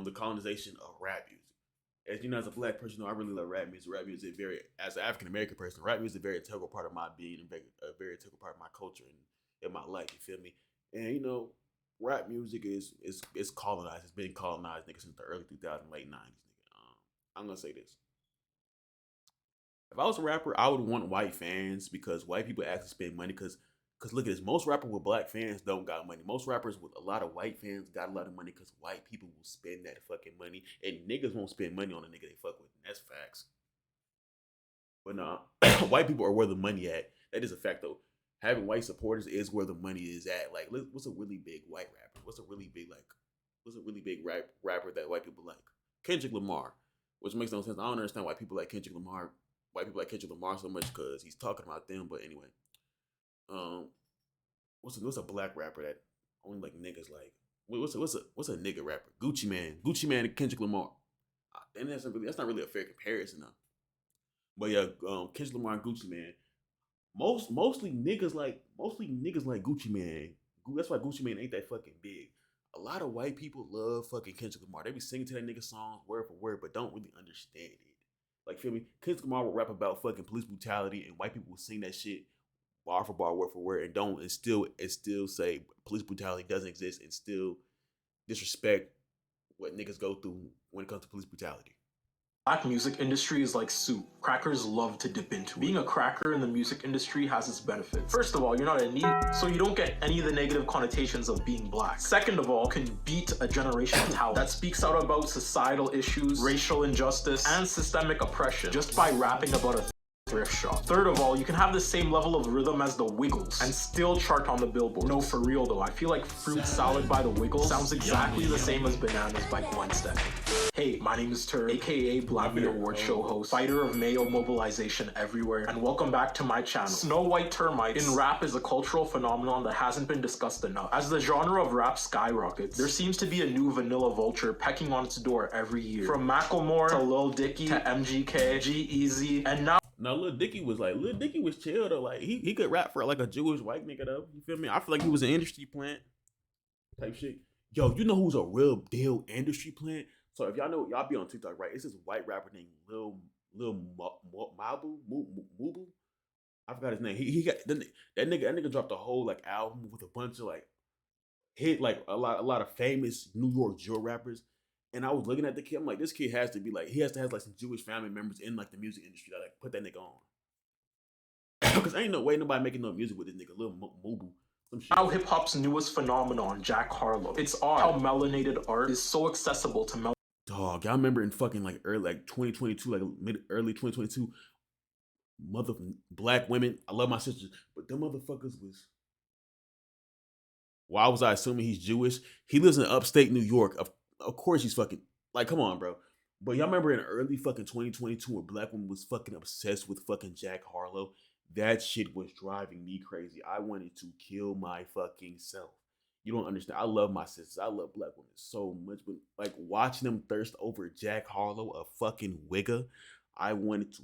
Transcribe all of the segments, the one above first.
the colonization of rap music. As you know, as a black person, I really love rap music. Rap music, as an African American person, rap music is a very integral part of my being and a very integral part of my culture and in my life. You feel me? And rap music is colonized. It's been colonized, nigga, since the early 2000s, late 90s, nigga. I'm gonna say this: if I was a rapper, I would want white fans because white people actually spend money. Cause look at this, most rappers with black fans don't got money. Most rappers with a lot of white fans got a lot of money because white people will spend that fucking money, and niggas won't spend money on a nigga they fuck with. And that's facts. But nah, white people are where the money at. That is a fact though. Having white supporters is where the money is at. Like, what's a really big white rapper? What's a really big rapper that white people like? Kendrick Lamar, which makes no sense. I don't understand why people like Kendrick Lamar. White people like Kendrick Lamar so much because he's talking about them. But anyway. What's a black rapper that only like niggas like? What's a nigga rapper? Gucci Man and Kendrick Lamar. And that's not really a fair comparison though. But yeah, Kendrick Lamar and Gucci Man. Mostly niggas like Gucci Man. That's why Gucci Man ain't that fucking big. A lot of white people love fucking Kendrick Lamar. They be singing to that nigga songs word for word, but don't really understand it. Like, feel me? Kendrick Lamar will rap about fucking police brutality, and white people will sing that shit bar for bar, word for word, and still say police brutality doesn't exist, and still disrespect what niggas go through when it comes to police brutality. Black music industry is like soup. Crackers love to dip into it. Being a cracker in the music industry has its benefits. First of all, you're not in need, so you don't get any of the negative connotations of being black. Second of all, can beat a generational talent that speaks out about societal issues, racial injustice, and systemic oppression just by rapping about a thrift shop. Third of all, you can have the same level of rhythm as the Wiggles and still chart on the Billboard. No, for real though, I feel like Fruit Salad by the Wiggles sounds exactly the same as Bananas by Gwen Stefani. Hey, my name is Tur, aka Blackie Award Show host, fighter of male mobilization everywhere, and welcome back to my channel. Snow White termites in rap is a cultural phenomenon that hasn't been discussed enough. As the genre of rap skyrockets, there seems to be a new vanilla vulture pecking on its door every year. From Macklemore to Lil Dicky to MGK, G-Eazy, and now Lil Dicky was chill though. Like he could rap for like a Jewish white nigga though. You feel me? I feel like he was an industry plant type shit. Yo, you know who's a real deal industry plant? So if y'all know, y'all be on TikTok, right? It's this white rapper named Lil Mubu. I forgot his name. He got that nigga dropped a whole like album with a bunch of like hit like a lot of famous New York drill rappers. And I was looking at the kid. I'm like, this kid has to be like, he has to have like some Jewish family members in like the music industry that like put that nigga on. Because ain't no way nobody making no music with this nigga, Lil Mubu. Now hip hop's newest phenomenon, Jack Harlow. It's odd how melanated art is so accessible to Dog, y'all remember in fucking like early 2022, like early 2022, black women. I love my sisters, but them motherfuckers was. Why was I assuming he's Jewish? He lives in upstate New York. Of course he's fucking, like, come on, bro. But y'all remember in early fucking 2022 where black women was fucking obsessed with fucking Jack Harlow? That shit was driving me crazy. I wanted to kill my fucking self. You don't understand. I love my sisters. I love black women so much. But like watching them thirst over Jack Harlow, a fucking wigger, I wanted to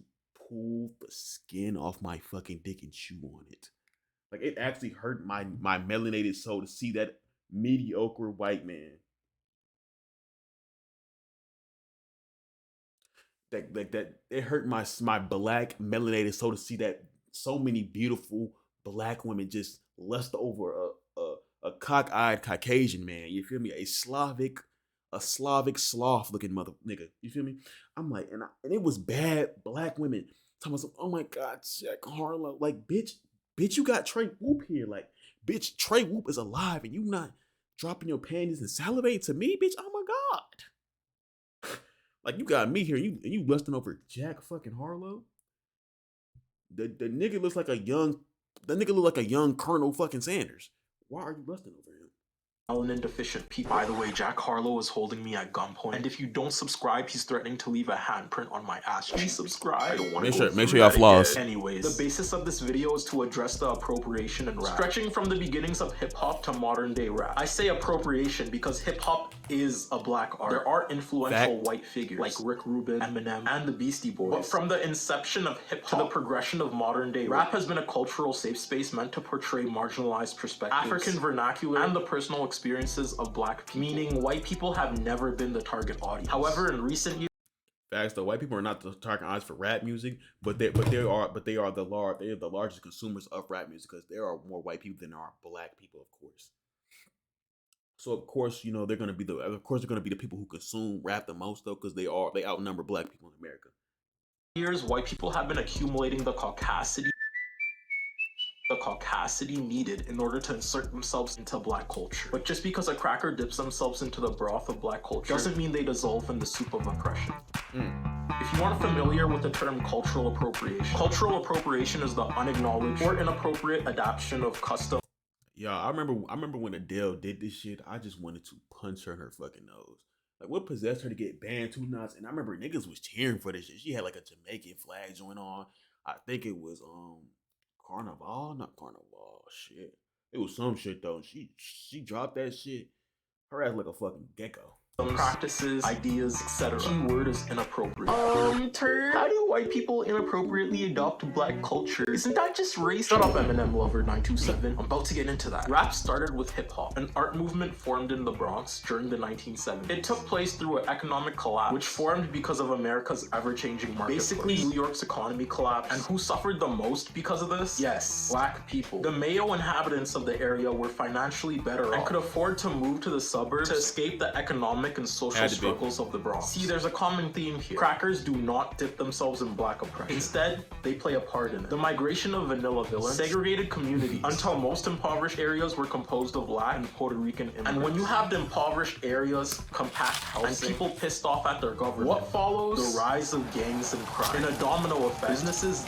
pull the skin off my fucking dick and chew on it. Like it actually hurt my melanated soul to see that mediocre white man. That it hurt my black melanated soul to see that so many beautiful black women just lust over a cock-eyed Caucasian man. You feel me? A Slavic sloth looking mother nigga. You feel me? I'm like, and it was bad black women talking about, oh my God, Jack Harlow. Like, bitch, you got Trey Whoop here. Like, bitch, Trey Whoop is alive and you not dropping your panties and salivating to me, bitch. Oh my God. Like, you got me here and you lusting over Jack fucking Harlow. The nigga looks like a young Colonel fucking Sanders. Why are you lusting over him? Melanin deficient people. By the way, Jack Harlow is holding me at gunpoint, and if you don't subscribe, he's threatening to leave a handprint on my ass. Please subscribe. I don't want to make sure y'all floss. Anyways, the basis of this video is to address the appropriation in rap, stretching from the beginnings of hip hop to modern day rap. I say appropriation because hip hop is a black art. There are influential white figures like Rick Rubin, Eminem, and the Beastie Boys. But from the inception of hip hop to the progression of modern day rap has been a cultural safe space meant to portray marginalized perspectives, African vernacular, and the personal experience experiences of black people, meaning white people have never been the target audience. However, in recent years, Facts though, white people are not the target audience for rap music, but they are the largest consumers of rap music because there are more white people than there are black people, of course. So of course, they're gonna be the people who consume rap the most though, because they outnumber black people in America. white people have been accumulating the caucasity needed in order to insert themselves into black culture. But just because a cracker dips themselves into the broth of black culture doesn't mean they dissolve in the soup of oppression. If you aren't familiar with the term cultural appropriation is the unacknowledged or inappropriate adaptation of custom. Yeah, I remember when Adele did this shit. I just wanted to punch her in her fucking nose. Like, what possessed her to get banned 2 knots? And I remember niggas was cheering for this shit. She had like a Jamaican flag joint on. I think it was Carnival, not Carnival. Shit, it was some shit though. She dropped that shit. Her ass like a fucking gecko. Practices, ideas, etc. Keyword is inappropriate. How do white people inappropriately adopt black culture? Isn't that just race? Shut up, Eminem lover 927. I'm about to get into that. Rap started with hip hop, an art movement formed in the Bronx during the 1970s. It took place through an economic collapse, which formed because of America's ever-changing marketplace. Basically, New York's economy collapsed, and who suffered the most because of this? Yes, black people. The Mayo inhabitants of the area were financially better and could afford to move to the suburbs to escape the economic and social struggles of the Bronx. See, there's a common theme here. Crackers do not dip themselves in black oppression. Instead, they play a part in it. The migration of vanilla villains segregated communities until most impoverished areas were composed of black and Puerto Rican immigrants. And when you have the impoverished areas, compact housing, and people pissed off at their government, what follows? The rise of gangs and crime. In a domino effect, businesses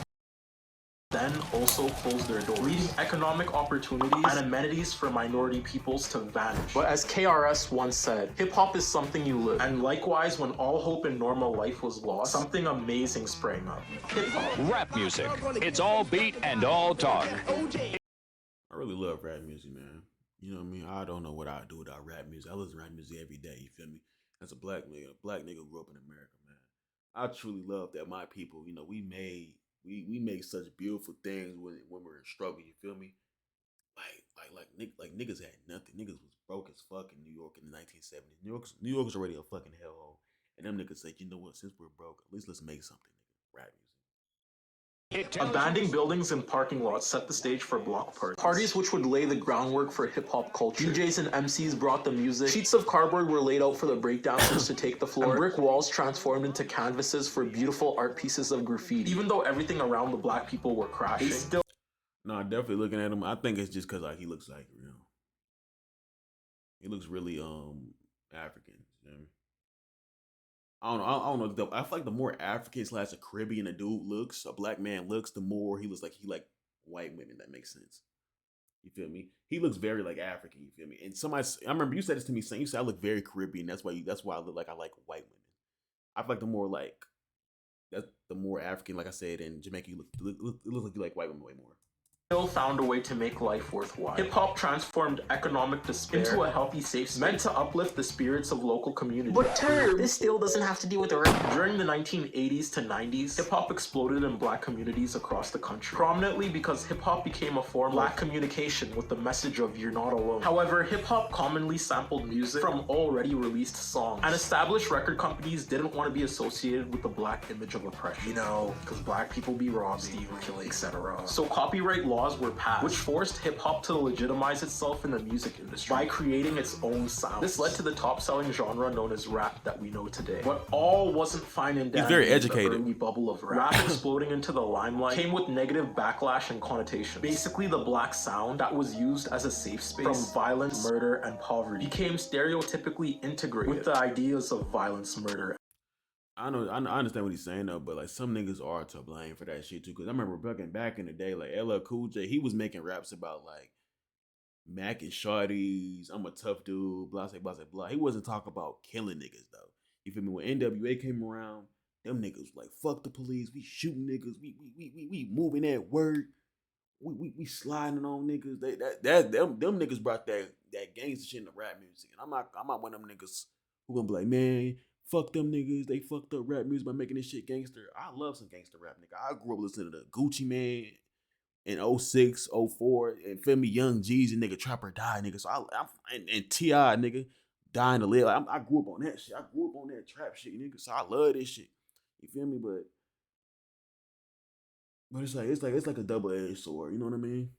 then also close their doors, leaving economic opportunities and amenities for minority peoples to vanish. But as KRS once said, hip-hop is something you live. And likewise, when all hope in normal life was lost, something amazing sprang up. Hip-hop. Rap music. It's all beat and all talk. I really love rap music, man. You know what I mean? I don't know what I'd do without rap music. I listen to rap music every day, you feel me? As a black nigga who grew up in America, man. I truly love that my people, we make such beautiful things when we're in struggle. You feel me? Like niggas had nothing. Niggas was broke as fuck in New York in the 1970s. New York was already a fucking hellhole, and them niggas said, you know what? Since we're broke, at least let's make something. Nigga. Rap music. Abandoning buildings and parking lots set the stage for block parties which would lay the groundwork for hip-hop culture. DJs and MCs brought the music, sheets of cardboard were laid out for the breakdancers to take the floor, and brick walls transformed into canvases for beautiful art pieces of graffiti. Even though everything around the black people were crashing, they still... No, definitely looking at him, I think it's just because he looks like, he looks really African. You know what I mean? I don't know. I feel like the more African / Caribbean a dude looks, a black man looks, the more he looks like he like white women. That makes sense. You feel me? He looks very like African. You feel me? And I remember you said this to me, saying you said I look very Caribbean. That's why I look like I like white women. I feel like the more African, like I said, in Jamaica, you look like you like white women way more. Still found a way to make life worthwhile. Hip-hop transformed economic despair into a healthy safe space, meant to uplift the spirits of local communities. But this still doesn't have to do with the rap. During the 1980s to 90s, hip-hop exploded in black communities across the country, prominently because hip-hop became a form of black communication with the message of you're not alone. However, hip-hop commonly sampled music from already released songs, and established record companies didn't want to be associated with the black image of oppression. Because black people be robbed, stealing, killing, etc. So copyright laws were passed, which forced hip-hop to legitimize itself in the music industry by creating its own sound. This led to the top-selling genre known as rap that we know today. But all wasn't fine and dandy. He's very educated. The early bubble of rap exploding into the limelight came with negative backlash and connotations. Basically, the black sound that was used as a safe space from violence, murder, and poverty became stereotypically integrated with the ideas of violence, murder. I understand what he's saying though, but like some niggas are to blame for that shit too. Cause I remember back in the day, like LL Cool J, he was making raps about like Mac and Shawty's, I'm a tough dude, blah blah blah blah. He wasn't talking about killing niggas though. You feel me? When NWA came around, them niggas was like, fuck the police, we shooting niggas, we moving that word, we sliding on niggas. Them niggas brought that gangster shit in the rap music, and I'm not one of them niggas who gonna be like, man, fuck them niggas. They fucked up rap music by making this shit gangster. I love some gangster rap, nigga. I grew up listening to Gucci Man, in '06, '04, and feel me, Young Jeezy, nigga, Trapper Die, nigga. So and T.I., nigga, Dying to Live. I grew up on that shit. I grew up on that trap shit, nigga. So I love this shit. You feel me? But it's like a double-edged sword. You know what I mean?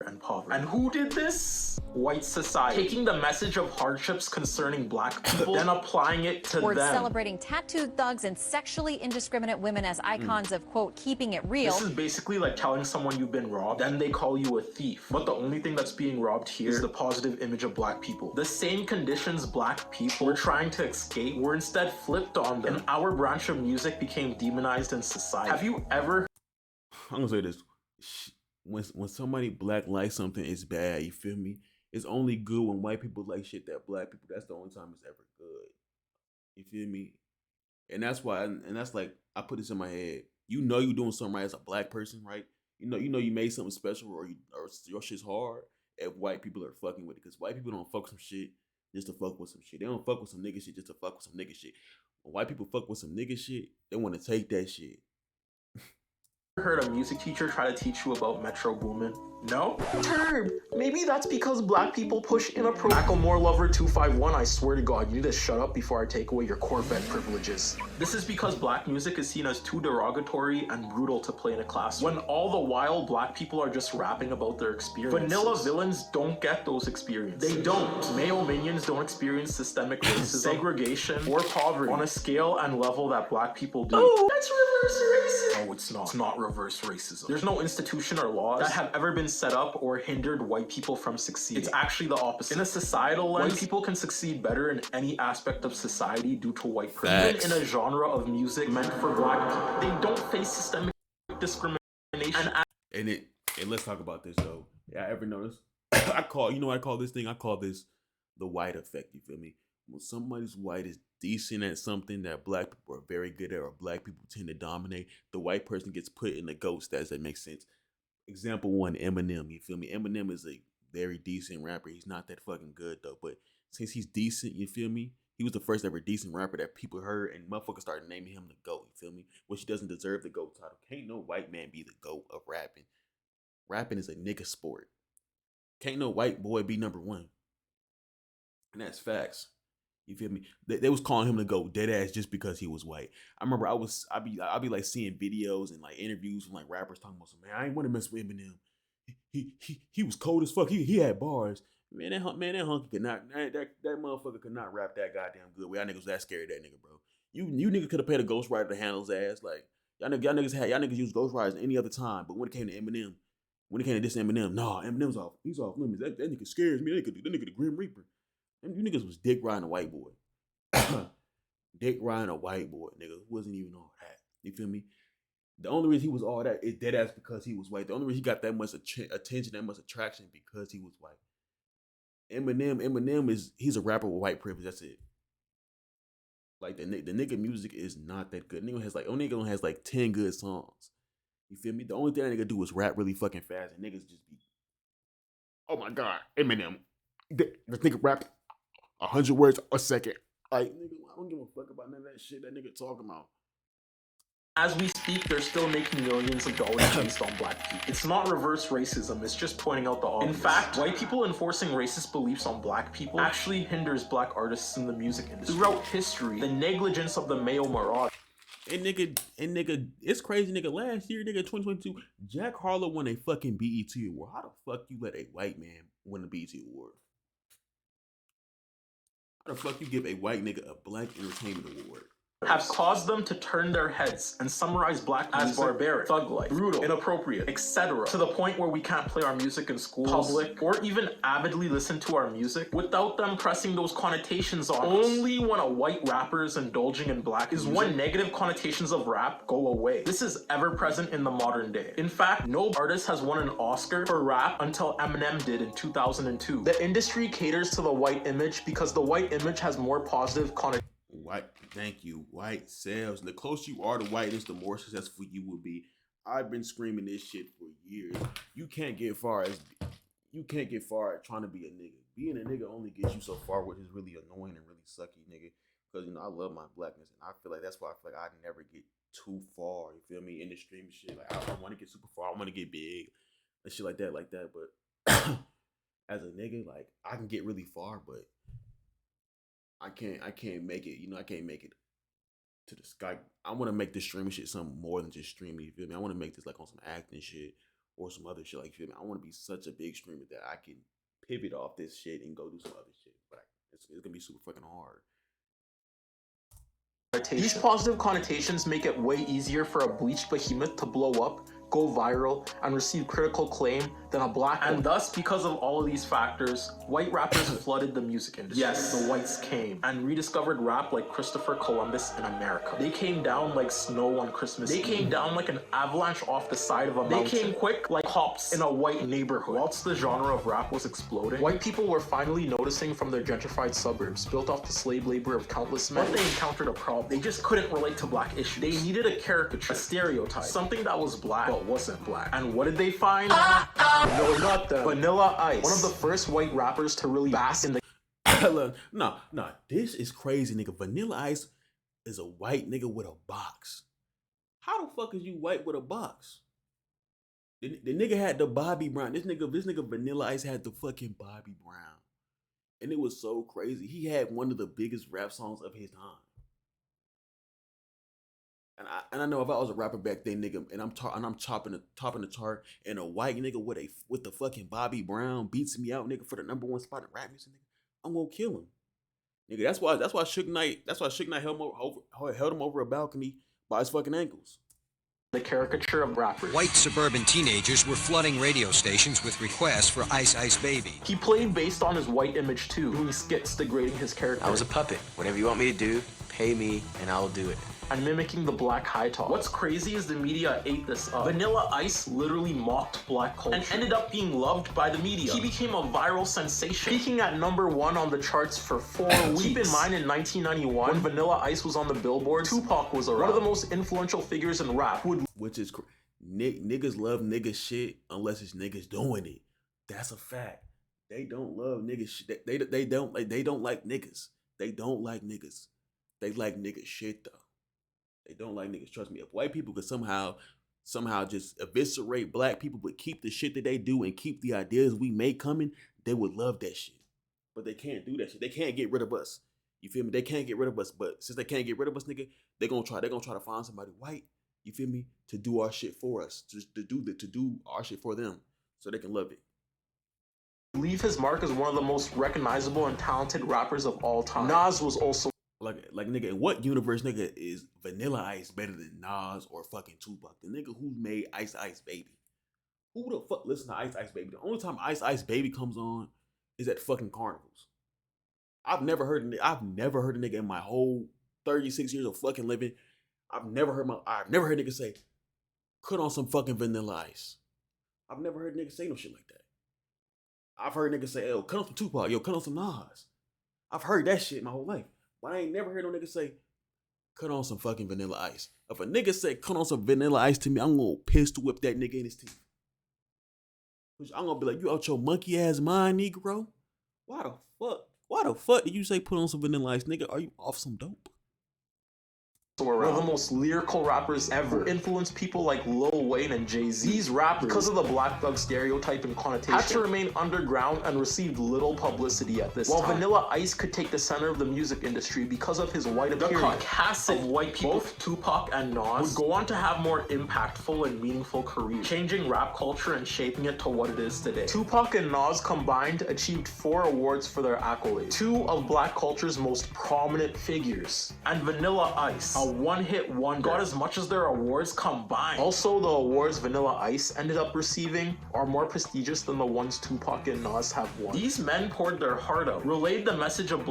and poverty. And who did this? White society. Taking the message of hardships concerning black people, then applying it to We're them. celebrating tattooed thugs and sexually indiscriminate women as icons of, quote, keeping it real. This is basically like telling someone you've been robbed, then they call you a thief. But the only thing that's being robbed here is the positive image of black people. The same conditions black people were trying to escape were instead flipped on them, and our branch of music became demonized in society. Have you ever... I'm gonna say this. When somebody black likes something, it's bad. You feel me? It's only good when white people like shit that black people. That's the only time it's ever good. You feel me? And that's why. And that's like I put this in my head. You know you doing something right as a black person, right? You know you made something special, or your shit's hard. If white people are fucking with it, because white people don't fuck some shit just to fuck with some shit. They don't fuck with some nigga shit just to fuck with some nigga shit. When white people fuck with some nigga shit, they want to take that shit. Heard a music teacher try to teach you about Metro Boomin? No? Herb, maybe that's because black people push inappropriate. Macklemore Lover 251, I swear to God, you need to shut up before I take away your Corvette privileges. This is because black music is seen as too derogatory and brutal to play in a class, when all the while black people are just rapping about their experiences. Vanilla villains don't get those experiences. They don't. Male minions don't experience systemic racism, segregation, or poverty on a scale and level that black people do. Oh, that's reverse racism. No, it's not. It's not reverse racism. There's no institution or laws that have ever been set up or hindered white people from succeeding. It's actually the opposite. In a societal lens, white people can succeed better in any aspect of society due to white privilege. Even in a genre of music meant for black people, they don't face systemic discrimination. And let's talk about this though. Yeah, I ever notice? I call this thing? I call this the white effect. You feel me? When somebody's white is decent at something that black people are very good at, or black people tend to dominate, the white person gets put in the GOAT status. That makes sense. Example one, Eminem. You feel me? Eminem is a very decent rapper. He's not that fucking good though, but since he's decent, you feel me? He was the first ever decent rapper that people heard, and motherfuckers started naming him the GOAT. You feel me? Which he doesn't deserve the GOAT title. Can't no white man be the GOAT of rapping. Rapping is a nigga sport. Can't no white boy be number one. And that's facts. You feel me? They was calling him the GOAT dead ass just because he was white. I remember I'd be like seeing videos and like interviews from like rappers talking about some, man, I ain't want to mess with Eminem. He was cold as fuck. He had bars. Man, that hunky could not, that motherfucker could not rap that goddamn good. Y'all niggas was that scared of that nigga, bro. You niggas could have paid a ghostwriter to handle his ass. Like y'all niggas used ghostwriters any other time, but when it came to Eminem, when it came to this Eminem, nah, Eminem's off. He's off limits. That nigga scares me. That nigga the Grim Reaper. And you niggas was dick riding a white boy. Dick riding a white boy, nigga, who wasn't even all that. You feel me? The only reason he was all that is dead ass because he was white. The only reason he got that much attention, that much attraction, because he was white. Eminem he's a rapper with white privilege. That's it. Like the nigga music is not that good. Nigga has like 10 good songs. You feel me? The only thing that nigga do is rap really fucking fast, and niggas just be, oh my god, Eminem. This nigga rap 100 words a second. Like, nigga, I don't give a fuck about none of that shit that nigga talking about. As we speak, they're still making millions of dollars based on black people. It's not reverse racism, it's just pointing out the obvious. In fact, white people enforcing racist beliefs on black people actually hinders black artists in the music industry. Throughout history, the negligence of the male marauder. And nigga, it's crazy, nigga. Last year, nigga, 2022, Jack Harlow won a fucking BET award. How the fuck you let a white man win a BET award? How the fuck you give a white nigga a black entertainment award? Have caused them to turn their heads and summarize black music as barbaric, thug-like, brutal, inappropriate, etc. To the point where we can't play our music in schools, public, or even avidly listen to our music without them pressing those connotations on us. Only when a white rapper is indulging in black is when negative connotations of rap go away. This is ever present in the modern day. In fact, no artist has won an Oscar for rap until Eminem did in 2002. The industry caters to the white image because the white image has more positive connotations. White, thank you. White sells. The closer you are to whiteness, the more successful you will be. I've been screaming this shit for years. You can't get far at trying to be a nigga. Being a nigga only gets you so far, which is really annoying and really sucky, nigga. Because I love my blackness, and I feel like that's why I feel like I never get too far. You feel me? In the streaming shit, like I want to get super far. I want to get big and shit like that, like that. But as a nigga, like I can get really far, but I can't make it. You know, I can't make it to the sky. I want to make this streaming shit something more than just streaming. You feel me? I want to make this like on some acting shit or some other shit. Like, you feel me? I want to be such a big streamer that I can pivot off this shit and go do some other shit. But it's gonna be super fucking hard. These positive connotations make it way easier for a bleached behemoth to blow up, go viral, and receive critical acclaim than a black one. And thus, because of all of these factors, white rappers flooded the music industry. Yes, the whites came and rediscovered rap like Christopher Columbus in America. They came down like snow on Christmas Eve. They came down like an avalanche off the side of a mountain. They came quick like hops in a white neighborhood. Whilst the genre of rap was exploding, white people were finally noticing from their gentrified suburbs, built off the slave labor of countless men, but they encountered a problem. They just couldn't relate to black issues. They needed a caricature, a stereotype, something that was black but wasn't black. And what did they find? No, not them. Vanilla Ice, one of the first white rappers to really bask in the no, this is crazy, nigga. Vanilla Ice is a white nigga with a box. How the fuck is you white with a box? The nigga had the Bobby Brown. This nigga Vanilla Ice had the fucking Bobby Brown. And it was so crazy. He had one of the biggest rap songs of his time. And I know if I was a rapper back then, nigga, and I'm topping the chart, and a white nigga with the fucking Bobby Brown beats me out, nigga, for the #1 spot in rap music, nigga, I'm gonna kill him, nigga. That's why Suge Knight held him over a balcony by his fucking ankles. The caricature of rappers. White suburban teenagers were flooding radio stations with requests for Ice Ice Baby. He played based on his white image too, doing skits degrading his character. I was a puppet. Whatever you want me to do, pay me, and I'll do it. And mimicking the black high top. What's crazy is the media ate this up. Vanilla Ice literally mocked black culture and ended up being loved by the media. He became a viral sensation, peaking at #1 on the charts for 4 weeks. Keep in mind, in 1991, when Vanilla Ice was on the Billboard, Tupac was around. One of the most influential figures in rap. Which is niggas love nigga shit unless it's niggas doing it. That's a fact. They don't love nigga shit. They don't like niggas. They don't like niggas. They like nigga shit though. They don't like niggas. Trust me. If white people could somehow just eviscerate black people, but keep the shit that they do and keep the ideas we make coming, they would love that shit. But they can't do that shit. They can't get rid of us. You feel me? They can't get rid of us. But since they can't get rid of us, nigga, they're gonna try to find somebody white, you feel me, to do our shit for us, to do our shit for them, so they can love it. Leave his mark as one of the most recognizable and talented rappers of all time. Nas was also like nigga, in what universe, nigga, is Vanilla Ice better than Nas or fucking Tupac? The nigga who made Ice Ice Baby. Who the fuck listen to Ice Ice Baby? The only time Ice Ice Baby comes on is at fucking carnivals. I've never heard a nigga in my whole 36 years of fucking living. I've never heard niggas say, cut on some fucking Vanilla Ice. I've never heard niggas say no shit like that. I've heard niggas say, yo, cut on some Tupac, yo, cut on some Nas. I've heard that shit my whole life. But I ain't never heard no nigga say, cut on some fucking Vanilla Ice. If a nigga say, cut on some Vanilla Ice to me, I'm gonna pistol whip that nigga in his teeth. I'm gonna be like, you out your monkey ass mind, Negro? Why the fuck did you say put on some Vanilla Ice, nigga? Are you off some dope? One of the most lyrical rappers ever, influenced people like Lil Wayne and Jay-Z. These rappers, because of the black thug stereotype and connotation, had to remain underground and received little publicity at this time. While Vanilla Ice could take the center of the music industry because of his white appearance, the caucasic white people, both Tupac and Nas, would go on to have more impactful and meaningful careers, changing rap culture and shaping it to what it is today. Tupac and Nas combined achieved 4 awards for their accolades, 2 of black culture's most prominent figures, and Vanilla Ice, a one-hit wonder, got as much as their awards combined. Also, the awards Vanilla Ice ended up receiving are more prestigious than the ones Tupac and Nas have won. These men poured their heart out, relayed the message of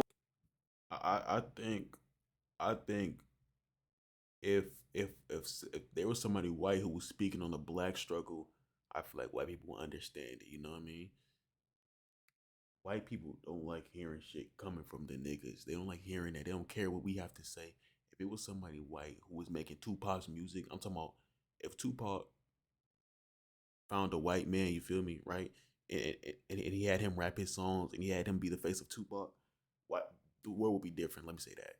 I think if there was somebody white who was speaking on the black struggle, I feel like white people would understand it, you know what I mean? White people don't like hearing shit coming from the niggas. They don't like hearing that. They don't care what we have to say. If it was somebody white who was making Tupac's music, I'm talking about if Tupac found a white man, you feel me, right? And he had him rap his songs and he had him be the face of Tupac, the world would be different. Let me say that.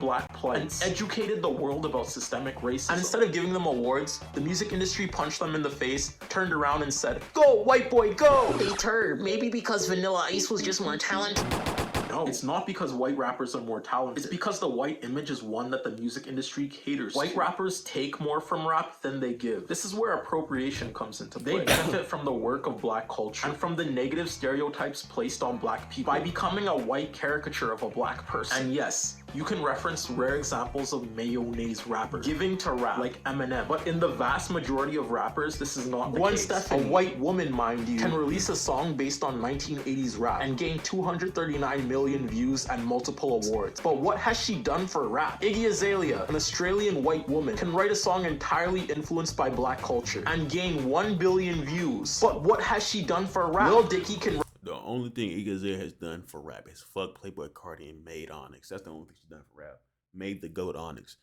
black plights, and educated the world about systemic racism. And instead of giving them awards, the music industry punched them in the face, turned around and said, "Go, white boy, go!" They turd. Maybe because Vanilla Ice was just more talented. No, it's not because white rappers are more talented. It's because the white image is one that the music industry caters to. White rappers take more from rap than they give. This is where appropriation comes into play. They benefit from the work of black culture and from the negative stereotypes placed on black people by becoming a white caricature of a black person. And yes, you can reference rare examples of mayonnaise rappers giving to rap, like Eminem. But in the vast majority of rappers, this is not the case. Stephanie, a white woman, mind you, can release a song based on 1980s rap and gain 239 million views and multiple awards. But what has she done for rap? Iggy Azalea, an Australian white woman, can write a song entirely influenced by black culture and gain 1 billion views. But what has she done for rap? Lil Dicky can... The only thing Iggy Azalea has done for rap is fuck Playboy Cardi and made Onyx. That's the only thing she's done for rap. Made the GOAT Onyx.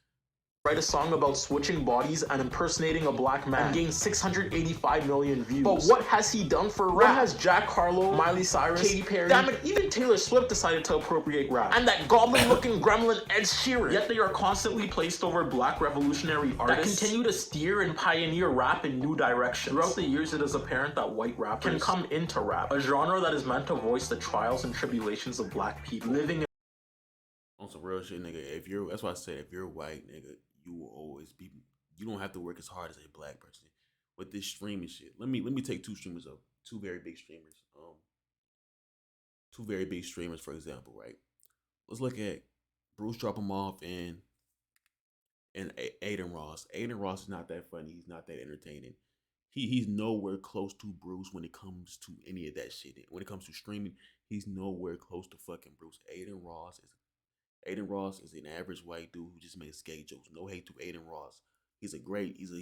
Write a song about switching bodies and impersonating a black man and gain 685 million views. But what has he done for rap? What has Jack Harlow, Miley Cyrus, Katy Perry, damn it, even Taylor Swift decided to appropriate rap. And that goblin-looking gremlin Ed Sheeran. Yet they are constantly placed over black revolutionary artists that continue to steer and pioneer rap in new directions. Throughout the years, it is apparent that white rappers can come into rap, a genre that is meant to voice the trials and tribulations of black people living in... On some real shit, nigga. That's why I said, if you're white, nigga, you will always be. You don't have to work as hard as a black person with this streaming shit. Let me take two streamers up, two very big streamers. Two very big streamers, for example, right? Let's look at Bruce Drop 'em Off and Aiden Ross. Aiden Ross is not that funny. He's not that entertaining. He's nowhere close to Bruce when it comes to any of that shit. When it comes to streaming, he's nowhere close to fucking Bruce. Aiden Ross is an average white dude who just makes skate jokes. No hate to Aiden Ross. He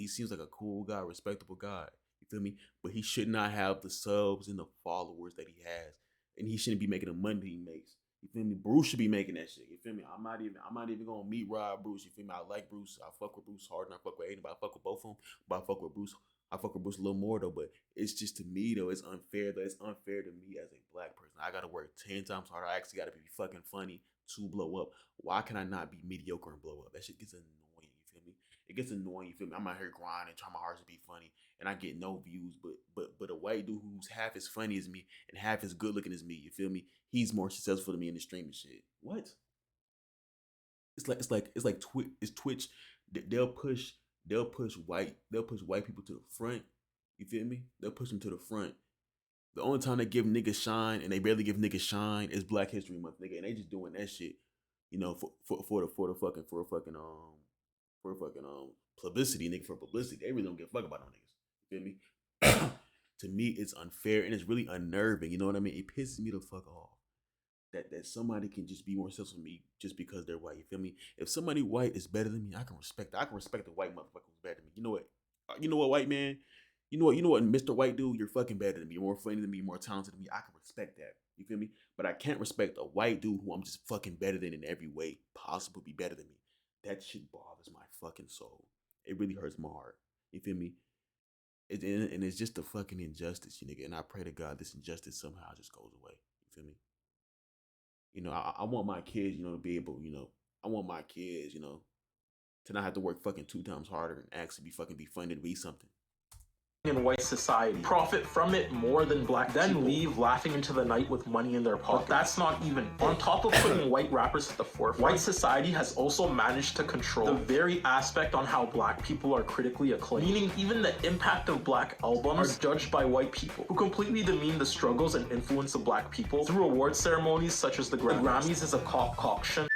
seems like a cool guy, respectable guy. You feel me? But he should not have the subs and the followers that he has. And he shouldn't be making the money he makes. You feel me? Bruce should be making that shit. You feel me? I'm not even gonna meet Rob Bruce. You feel me? I like Bruce. I fuck with Bruce hard and I fuck with Aiden, but I fuck with both of them. But I fuck with Bruce a little more though. But it's just, to me though, it's unfair though. It's unfair to me as a black person. I gotta work 10 times harder. I actually gotta be fucking funny to blow up. Why can I not be mediocre and blow up? That shit gets annoying, you feel me? It gets annoying, you feel me? I'm out here grinding, trying my hardest to be funny, and I get no views, but a white dude who's half as funny as me and half as good looking as me, you feel me? He's more successful than me in the streaming shit. What? It's Twitch. They'll push white people to the front. You feel me? They'll push them to the front. The only time they give niggas shine, and they barely give niggas shine, is Black History Month, nigga, and they just doing that shit, you know, for fucking publicity, nigga, for publicity. They really don't give a fuck about no niggas. You feel me? To me, it's unfair and it's really unnerving. You know what I mean? It pisses me the fuck off that somebody can just be more successful than me just because they're white. You feel me? If somebody white is better than me, I can respect that. I can respect the white motherfucker who's better than me. You know what? You know what, white man? You know what, Mr. White Dude, you're fucking better than me. You're more funny than me. You're more talented than me. I can respect that. You feel me? But I can't respect a white dude who I'm just fucking better than in every way possible, be better than me. That shit bothers my fucking soul. It really hurts my heart. You feel me? And it's just a fucking injustice, you nigga. And I pray to God this injustice somehow just goes away. You feel me? You know, I want my kids, you know, to be able, you know, I want my kids, you know, to not have to work fucking 2 times harder and actually be funny to be something. In white society, profit from it more than black, then leave laughing into the night with money in their pocket. But that's not even. On top of putting white rappers at the forefront, white society has also managed to control the very aspect on how black people are critically acclaimed. Meaning even the impact of black albums are judged by white people, who completely demean the struggles and influence of black people through award ceremonies such as the Grammys. The Grammys is a concoction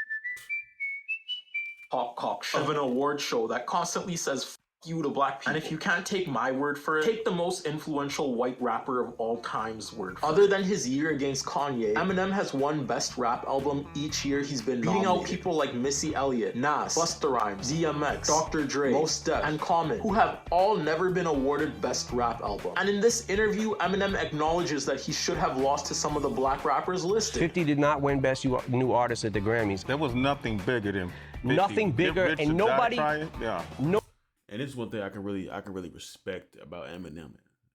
of an award show that constantly says you to black people. And if you can't take my word for it, take the most influential white rapper of all time's word for it. Other than his year against Kanye, Eminem has won Best Rap Album each year he's been nominated, beating out people like Missy Elliott, Nas, Busta Rhymes, DMX, Dr. Dre, Mos Def, and Common, who have all never been awarded Best Rap Album. And in this interview, Eminem acknowledges that he should have lost to some of the black rappers listed. 50 did not win Best New Artist at the Grammys. There was nothing bigger than 50. Nothing bigger, and nobody. No. And this is one thing I can really respect about Eminem.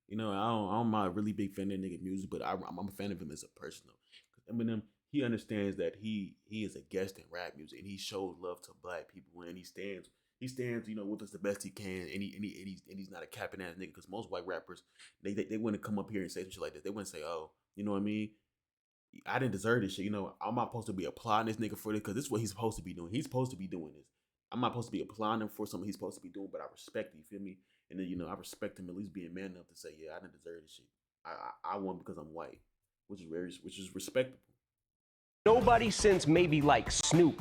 You know, I'm not a really big fan of nigga music, but I'm a fan of him as a person though. Eminem he understands that he is a guest in rap music and he shows love to black people and he stands, with us the best he can, and he's not a capping ass nigga. Because most white rappers, they wouldn't come up here and say some shit like this. They wouldn't say, "Oh, you know what I mean? I didn't deserve this shit. I'm not supposed to be applauding this nigga for this because this is what he's supposed to be doing. He's supposed to be doing this. I'm not supposed to be applauding him for something he's supposed to be doing, but I respect it, you feel me? And then, I respect him at least being man enough to say, yeah, I didn't deserve this shit. I won because I'm white, which is respectable. Nobody since maybe like Snoop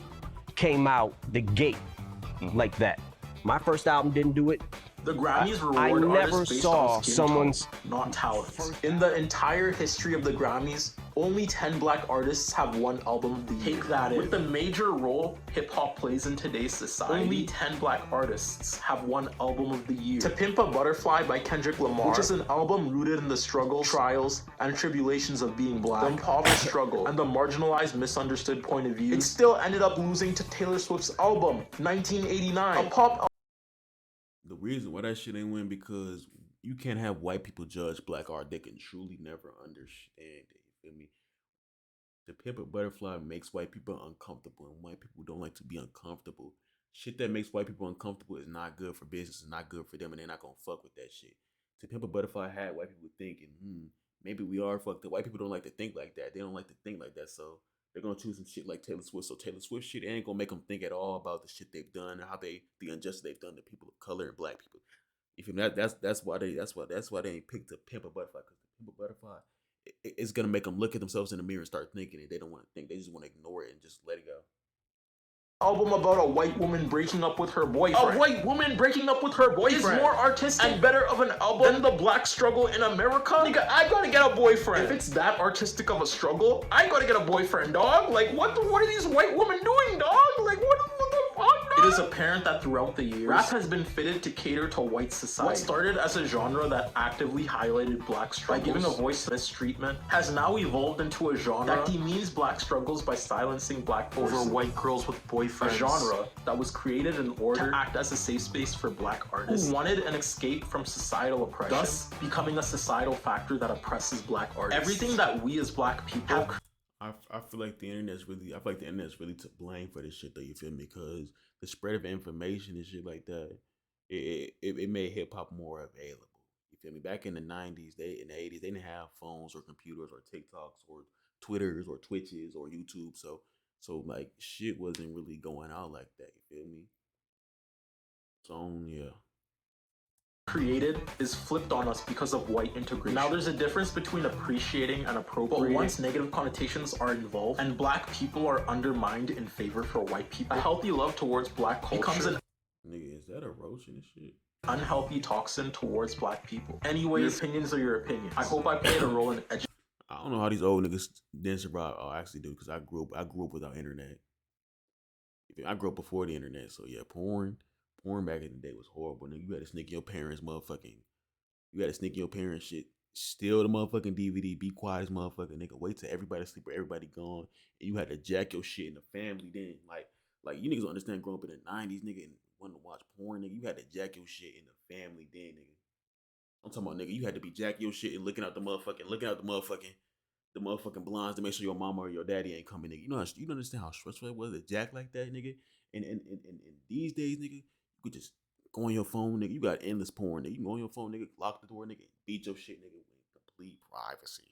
came out the gate like that. My first album didn't do it. The Grammys reward I never artists based saw on skin someone's tone, not talent. In the entire history of the Grammys, only 10 black artists have won album of the year. Take that in. With the major role hip-hop plays in today's society, only 10 black artists have won album of the year. To Pimp a Butterfly by Kendrick Lamar, which is an album rooted in the struggles, trials, and tribulations of being black, the impoverished struggle, and the marginalized, misunderstood point of view, it still ended up losing to Taylor Swift's album, 1989, a pop. The reason why that shit ain't win because you can't have white people judge black art. They can truly never understand it. You feel me? The Pimp a Butterfly makes white people uncomfortable, and white people don't like to be uncomfortable. Shit that makes white people uncomfortable is not good for business. It's not good for them, and they're not gonna fuck with that shit. To Pimp a Butterfly had white people thinking, maybe we are fucked up. White people don't like to think like that. They don't like to think like that, so they're gonna choose some shit like Taylor Swift. So Taylor Swift shit ain't gonna make them think at all about the shit they've done and how the injustice they've done to people of color and black people. You feel me? That's why they ain't picked to Pimp a Butterfly, because the Pimp a Butterfly, it's gonna make them look at themselves in the mirror and start thinking it. They don't want to think. They just want to ignore it and just let it go. Album about a white woman breaking up with her boyfriend. A white woman breaking up with her boyfriend is more artistic and better of an album than the black struggle in America. Nigga, I gotta get a boyfriend. If it's that artistic of a struggle, I gotta get a boyfriend, dog. Like, what are these white women doing, dog? Like, what the fuck, dog? It is apparent that throughout the years, rap has been fitted to cater to white society. What started as a genre that actively highlighted black struggles by giving a voice to mistreatment has now evolved into a genre that demeans black struggles by silencing black voices over white girls with boyfriends. A genre that was created in order to act as a safe space for black artists who wanted an escape from societal oppression, thus becoming a societal factor that oppresses black artists. Everything that we as black people have. I feel like the internet's really to blame for this shit though, you feel me? Because the spread of information and shit like that, it made hip hop more available. You feel me? Back in the 90s, in the 80s, they didn't have phones or computers or TikToks or Twitters or Twitches or YouTube. So like shit wasn't really going out like that, you feel me? So yeah. Created is flipped on us because of white integration. Now there's a difference between appreciating and appropriating, but once negative connotations are involved and black people are undermined in favor for white people, a healthy love towards black culture becomes an nigga, is that a roach in this shit? Unhealthy toxin towards black people. Anyways, your opinions are your opinions. I hope I played a role in education. I don't know how these old niggas didn't survive. I actually do, because I grew up without internet. I grew up before the internet, so yeah, porn back in the day was horrible. Nigga, you had to sneak your parents' shit, steal the motherfucking DVD, be quiet as motherfucking nigga, wait till everybody sleep or everybody gone, and you had to jack your shit in the family then. Like you niggas don't understand growing up in the 90s, nigga, and wanting to watch porn, nigga, you had to jack your shit in the family then, nigga. I'm talking about, nigga, you had to be jacking your shit and looking out the motherfucking blinds to make sure your mama or your daddy ain't coming, nigga. You don't understand how stressful it was to jack like that, nigga. And these days, nigga, you could just go on your phone, nigga. You got endless porn, nigga. You can go on your phone, nigga, lock the door, nigga, beat your shit, nigga, with complete privacy.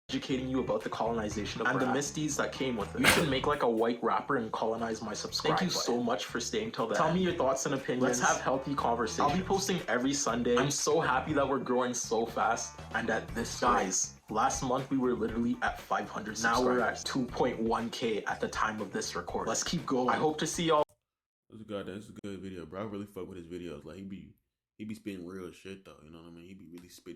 Educating you about the colonization of and rap. The misdeeds that came with it. You should make like a white rapper and colonize my subscribe. Thank you so much for staying till the end. Tell me your thoughts and opinions. Let's have healthy conversations. I'll be posting every Sunday. I'm so happy that we're growing so fast and at this guys. Last month we were literally at 500 subscribers. Now we're at 2.1K at the time of this record. Let's keep going. I hope to see y'all. That's a good video, bro. I really fuck with his videos. Like he be spitting real shit though. You know what I mean? He be really spitting.